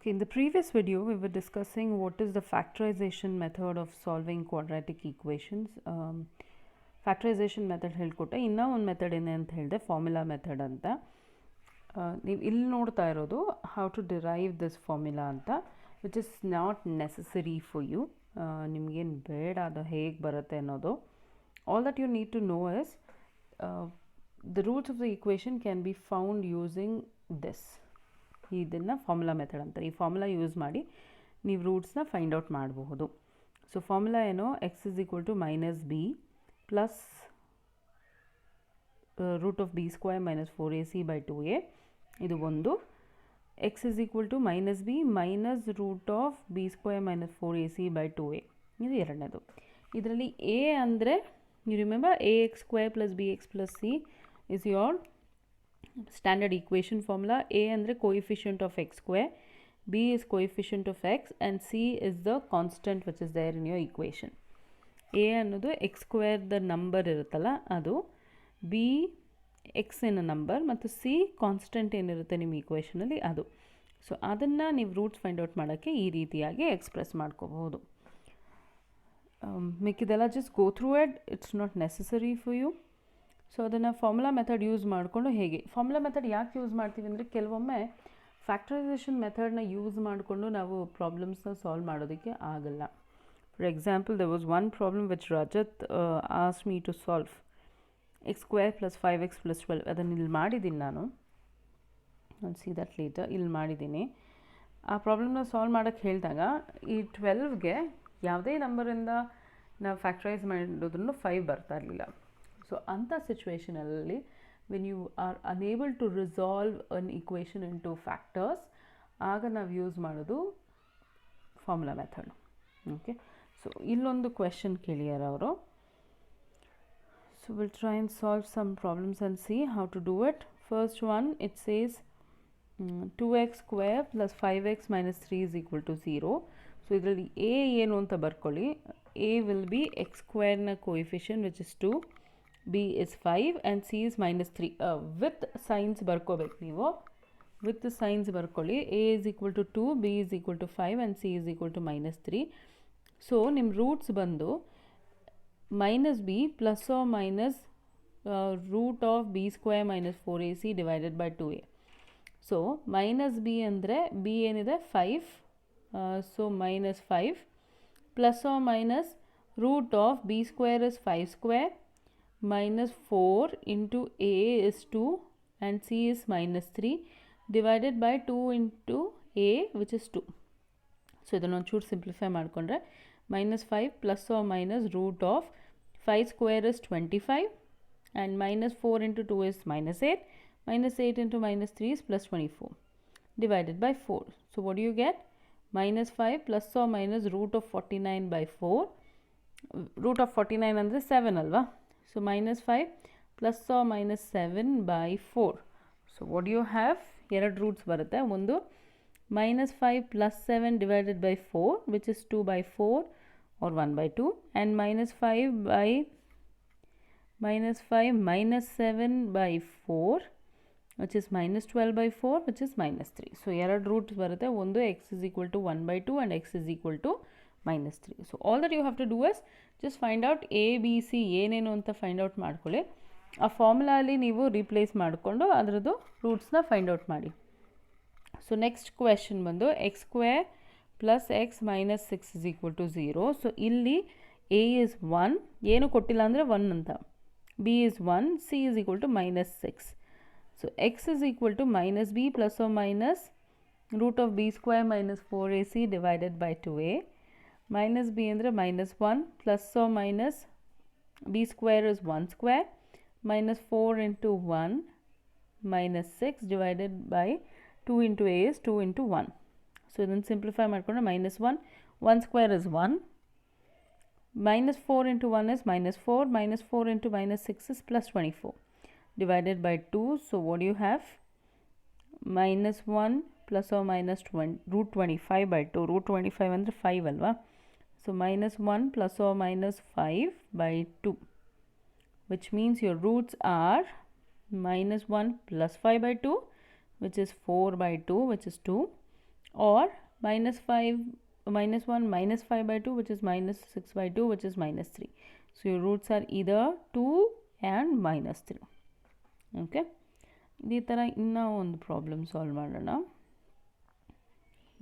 Okay, in the previous video, we were discussing what is the factorization method of solving quadratic equations. Factorization method ಹೇಳ್ಕೊಟ್ಟೆ. ಇನ್ನೂ ಒಂದು method ಏನೇ ಅಂತ ಹೇಳಿದೆ, formula method ಅಂತ. ನೀವು ಇಲ್ಲಿ ನೋಡ್ತಾ ಇರೋದು how to derive this formula ಅಂತ, which is not necessary for you. ನಿಮಗೇನು ಬೇಡ ಅದು ಹೇಗೆ ಬರುತ್ತೆ ಅನ್ನೋದು. All that you need to know is the roots of the equation can be found using this. ಇದನ್ನು ಫಾರ್ಮುಲಾ ಮೆಥಡ್ ಅಂತಾರೆ. ಈ ಫಾರ್ಮುಲಾ ಯೂಸ್ ಮಾಡಿ ನೀವು ರೂಟ್ಸ್ನ ಫೈಂಡ್ ಔಟ್ ಮಾಡಬಹುದು. ಸೊ ಫಾರ್ಮುಲಾ ಏನೋ x is equal to minus b plus root of b square minus 4ac by 2a. ಇದು ಒಂದು. X is equal to minus b minus root of b square minus 4ac by 2a. ಇದು ಎರಡನೇದು. ಇದರಲ್ಲಿ a ಅಂದರೆ you remember a x square plus b x plus c is your standard equation formula. A andre coefficient of x square, b is coefficient of x, and c is the constant which is there in your equation. A ಅನ್ನೋದು x square the number ಇರುತ್ತಲ್ಲ ಅದು, b x in a number ಮತ್ತು c constant ಏನಿರುತ್ತೆ ನಿಮ್ಮ ಈಕ್ವೇಷನಲ್ಲಿ ಅದು. So ಅದನ್ನು ನೀವು roots find out ಮಾಡೋಕ್ಕೆ ಈ ರೀತಿಯಾಗಿ ಎಕ್ಸ್ಪ್ರೆಸ್ ಮಾಡ್ಕೋಬಹುದು. ಮಿಕ್ಕಿದೆಲ್ಲ just go through it's not necessary for you. So ಅದನ್ನು ಫಾರ್ಮುಲಾ ಮೆಥಡ್ ಯೂಸ್ ಮಾಡಿಕೊಂಡು ಹೇಗೆ ಫಾರ್ಮುಲಾ ಮೆಥಡ್ ಯಾಕೆ ಯೂಸ್ ಮಾಡ್ತೀವಿ ಅಂದರೆ, ಕೆಲವೊಮ್ಮೆ ಫ್ಯಾಕ್ಟರೈಸೇಷನ್ ಮೆಥಡ್ನ ಯೂಸ್ ಮಾಡಿಕೊಂಡು ನಾವು ಪ್ರಾಬ್ಲಮ್ಸ್ನ ಸಾಲ್ವ್ ಮಾಡೋದಕ್ಕೆ ಆಗಲ್ಲ. For example, there was one problem which Rajat asked me to solve, x square plus 5x plus 12. ಅದನ್ನು ಇಲ್ಲಿ ಮಾಡಿದ್ದೀನಿ ನಾನು. I'll see that later. ಇಲ್ಲಿ ಮಾಡಿದ್ದೀನಿ. ಆ ಪ್ರಾಬ್ಲಮ್ನ ಸಾಲ್ವ್ ಮಾಡೋಕ್ಕೆ ಹೇಳಿದಾಗ ಈ 12ಗೆ ಯಾವುದೇ ನಂಬರಿಂದ ನಾವು ಫ್ಯಾಕ್ಟರೈಸ್ ಮಾಡಿದ್ರು 5 ಬರ್ತಾ ಇರಲಿಲ್ಲ. ಸೊ ಅಂಥ ಸಿಚುವೇಷನಲ್ಲಿ when you are unable to resolve an equation into factors, ಆಗ ನಾವು ಯೂಸ್ ಮಾಡೋದು ಫಾರ್ಮುಲಾ ಮೆಥಡ್. ಓಕೆ, ಸೊ ಇಲ್ಲೊಂದು ಕ್ವೆಶನ್ ಕೇಳಿಯಾರ ಅವರು. So will try and solve some problems and see how to do it. First one, it says 2x square plus 5x minus 3 is equal to 0. So ಇದರಲ್ಲಿ A ಏನು ಅಂತ ಬರ್ಕೊಳ್ಳಿ. A will be x ಸ್ಕ್ವೇರ್ನ coefficient which is 2, b is 5 and c is minus 3. With signs ಬರ್ಕೋಬೇಕು ನೀವು. with the signs ಬರ್ಕೊಳ್ಳಿ. a is equal to 2, b is equal to 5 and c is equal to minus 3. So ನಿಮ್ಮ roots ಬಂದು minus b plus or minus root of b square minus 4ac divided by 2a. So minus b ಅಂದರೆ b ಏನಿದೆ 5, so minus 5 plus or minus root of b square is 5 square minus 4 into a is 2 and c is minus 3 divided by 2 into a which is 2. So ಇದನ್ನು ಒಂಚೂರು simplify ಮಾಡಿಕೊಂಡ್ರೆ minus 5 plus or minus root of 5 square is 25 and minus 4 into 2 is minus 8. Minus 8 into minus 3 is plus 24 divided by 4. So what do you get? Minus 5 plus or minus root of 49 by 4. Root of 49 ಅಂದರೆ 7 ಅಲ್ವಾ. So minus 5 plus or minus 7 by 4. So what do you have? ಎರಡು roots ಬರುತ್ತೆ. ಒಂದು minus 5 plus 7 divided by 4 which is 2 by 4 or 1 by 2, and minus 5 minus 7 by 4 which is minus 12 by 4 which is minus 3. So ಎರಡು roots ಬರುತ್ತೆ. ಒಂದು x is equal to 1 by 2 and x is equal to minus 3. So all that you have to do is just find out a b c ಏನೇನು ಅಂತ find out ಮಾಡ್ಕೊಳ್ಳಿ. ಆ ಫಾರ್ಮುಲಾಲಿ ನೀವು replace ಮಾಡಿಕೊಂಡು ಅದರದ್ದು ರೂಟ್ಸ್ನ ಫೈಂಡ್ ಔಟ್ ಮಾಡಿ. ಸೊ ನೆಕ್ಸ್ಟ್ ಕ್ವೆಶನ್ ಬಂದು x square plus x minus 6 is equal to 0. So ಇಲ್ಲಿ a ಇಸ್ 1, ಏನು ಕೊಟ್ಟಿಲ್ಲ ಅಂದರೆ 1 ಅಂತ, b is 1, c is equal to minus 6. So x is equal to minus b plus or minus root of b square minus 4ac divided by 2a. minus b ಅಂದರೆ minus 1 plus or minus b square is 1 square minus 4 into 1 minus 6 divided by 2 into a is 2 into 1. So ಇದನ್ನು simplify ಮಾಡಿಕೊಂಡ್ರೆ minus 1 square is 1, minus 4 into 1 is minus 4, minus 4 into minus 6 is plus 24 divided by 2. So what do you have? minus 1 plus or minus root 25 by 2. root 25 ಅಂದರೆ 5 ಅಲ್ವಾ. So minus 1 plus or minus 5 by 2, which means your roots are minus 1 plus 5 by 2, which is 4 by 2, which is 2, or minus 5 minus 1 minus 5 by 2 which is minus 6 by 2 which is minus 3. So your roots are either 2 and minus 3. Okay, ಇದೇ ಥರ ಇನ್ನೂ ಒಂದು problem solve ಮಾಡೋಣ.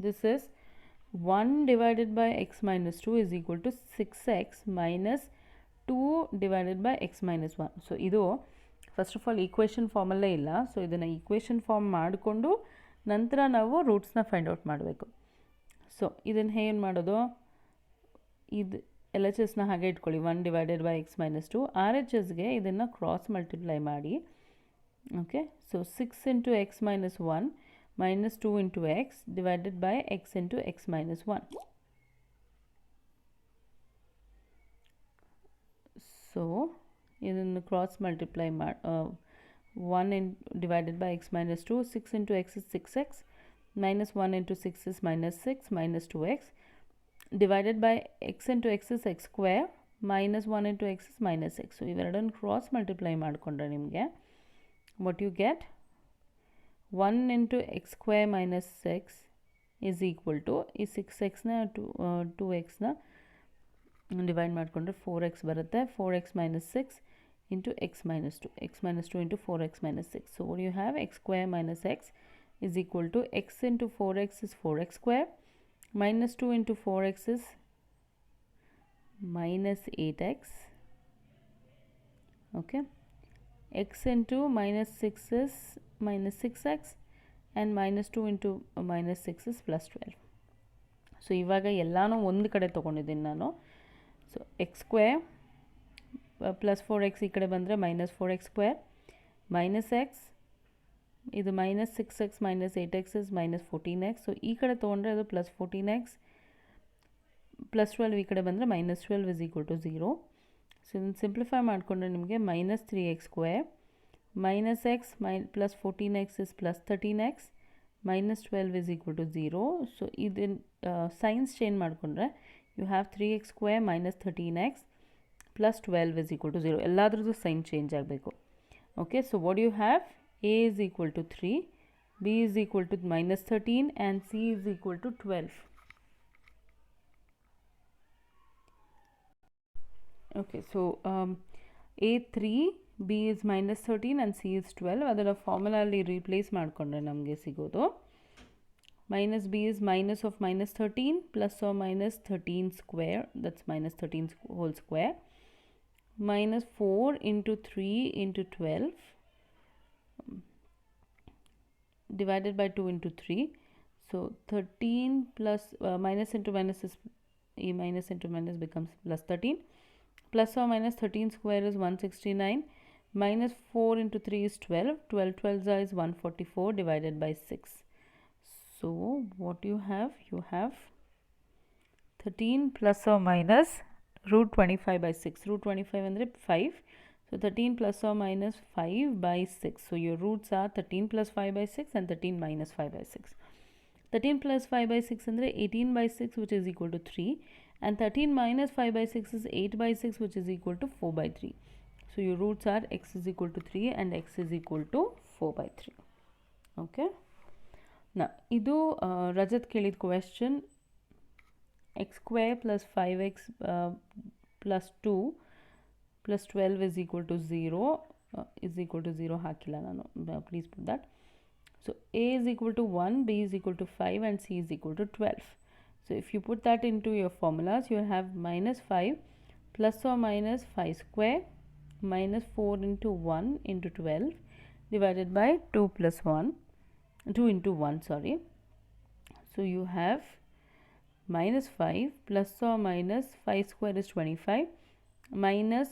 This is 1 divided by x minus 2 is equal to 6x minus 2 divided by x minus 1. So ಇದು first of all equation ಫಾರ್ಮಲ್ಲೇ ಇಲ್ಲ. So ಇದನ್ನು equation form ಮಾಡಿಕೊಂಡು ನಂತರ ನಾವು ರೂಟ್ಸ್ನ ಫೈಂಡ್ ಔಟ್ ಮಾಡಬೇಕು. ಸೊ ಇದನ್ನು ಏನು ಮಾಡೋದು, ಇದು ಎಲ್ ಎಚ್ ಎಸ್ನ ಹಾಗೆ ಇಟ್ಕೊಳ್ಳಿ, 1 divided by x minus 2. R H ಎಸ್ಗೆ ಇದನ್ನು ಕ್ರಾಸ್ ಮಲ್ಟಿಪ್ಲೈ ಮಾಡಿ. Okay, so 6 into x minus 1 minus 2 into x divided by x into x minus 1. So ಇದನ್ನು ಕ್ರಾಸ್ ಮಲ್ಟಿಪ್ಲೈ ಮಾಡಿ 1 divided by x minus 2, 6 into x is 6x, minus 1 into 6 is minus 6, minus 2x, divided by x into x is x square, minus 1 into x is minus x. So ಇವೆರಡನ್ನು cross multiply ಮಾಡಿಕೊಂಡ್ರೆ ನಿಮಗೆ what you get, 1 into x square minus 6 is equal to ಈ 6xನ 2xನ divide ಮಾಡಿಕೊಂಡ್ರೆ 4x ಬರುತ್ತೆ. 4x minus 6 into x minus 2. x minus 2 into 4x minus 6. So what do you have? X square minus x is equal to x into 4x is 4x square, minus 2 into 4x is minus 8x. Okay, x into minus 6 is minus 6x and minus 2 into minus 6 is plus 12. So ಇವಾಗ ಎಲ್ಲನೂ ಒಂದು ಕಡೆ ತೊಗೊಂಡಿದ್ದೀನಿ ನಾನು. So X square plus 4x ಈ ಕಡೆ ಬಂದರೆ minus 4x square, minus x, ಇದು minus 6x minus 8x is minus 14x. So ಈ ಕಡೆ ತೊಗೊಂಡ್ರೆ ಅದು ಪ್ಲಸ್ 14x, ಪ್ಲಸ್ 12 ಈ ಕಡೆ ಬಂದರೆ minus 12 is equal to 0. So ಇದನ್ನು ಸಿಂಪ್ಲಿಫೈ ಮಾಡಿಕೊಂಡ್ರೆ ನಿಮಗೆ minus 3x square, minus x plus 14x is plus 13x, minus 12 is equal to 0. So ಇದನ್ನು ಸೈನ್ಸ್ ಚೇಂಜ್ ಮಾಡಿಕೊಂಡ್ರೆ you have 3x square minus 13x plus 12 is equal to 0. ಎಲ್ಲಾದ್ರದ್ದು sign change ಆಗಬೇಕು. Okay, so what do you have? a is equal to 3, b is equal to minus 13 and c is equal to 12. Okay, so a 3, b is minus 13 and c is 12. ಅದರ ಫಾರ್ಮುಲಲ್ಲಿ replace ಮಾಡಿಕೊಂಡ್ರೆ ನಮಗೆ ಸಿಗೋದು minus b is minus of minus 13 plus or minus 13 square, that's minus 13 whole square, minus 4 into 3 into 12 divided by 2 into 3. So 13 plus minus into minus is minus into minus becomes plus 13, plus or minus 13 square is 169, minus 4 into 3 is 12, 12 12s is 144 divided by 6. So what you have? You have 13 plus or minus root 25 by 6. Root 25 ಅಂದರೆ 5. So 13 plus or minus 5 by 6. So your roots are 13 plus 5 by 6 and 13 minus 5 by 6. 13 plus 5 by 6 ಅಂದರೆ 18 by 6 which is equal to 3. And 13 minus 5 by 6 is 8 by 6 which is equal to 4 by 3. So your roots are x is equal to 3 and x is equal to 4 by 3. Okay. Now, ಇದು ರಜತ್ ಕೇಳಿದ question, x square plus 5x plus 2 plus 12 is equal to 0 is equal to 0 ಹಾಕಿಲ್ಲ ನಾನು, please put that. So a is equal to 1, b is equal to 5 and c is equal to 12. So if you put that into your formulas, you have minus 5 plus or minus 5 square minus 4 into 1 into 12 divided by 2 plus 1, 2 into 1, sorry. So you have minus 5 plus or minus 5 square is 25 minus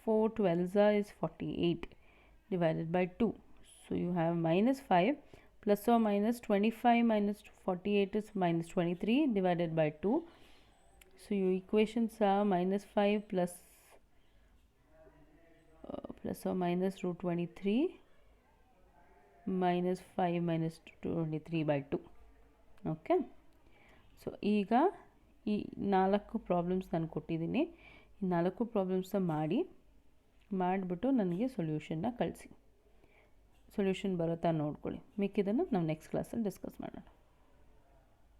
4 12s is 48 divided by 2. So you have minus 5 plus or minus 25 minus 48 is minus 23 divided by 2. So your equations are minus 5 plus or minus root 23 minus 5 minus 23 by 2. Okay. So ಈಗ ಈ 4 problems ನಾನು ಕೊಟ್ಟಿದ್ದೀನಿ. ಈ 4 ಪ್ರಾಬ್ಲಮ್ಸ್ನ ಮಾಡಿಬಿಟ್ಟು ನನಗೆ ಸೊಲ್ಯೂಷನ್ನ ಕಳಿಸಿ. Solution ಬರುತ್ತಾ ನೋಡ್ಕೊಳ್ಳಿ. ಮಿಕ್ಕಿದ್ದನ್ನು ನಾವು ನೆಕ್ಸ್ಟ್ ಕ್ಲಾಸಲ್ಲಿ ಡಿಸ್ಕಸ್ ಮಾಡೋಣ.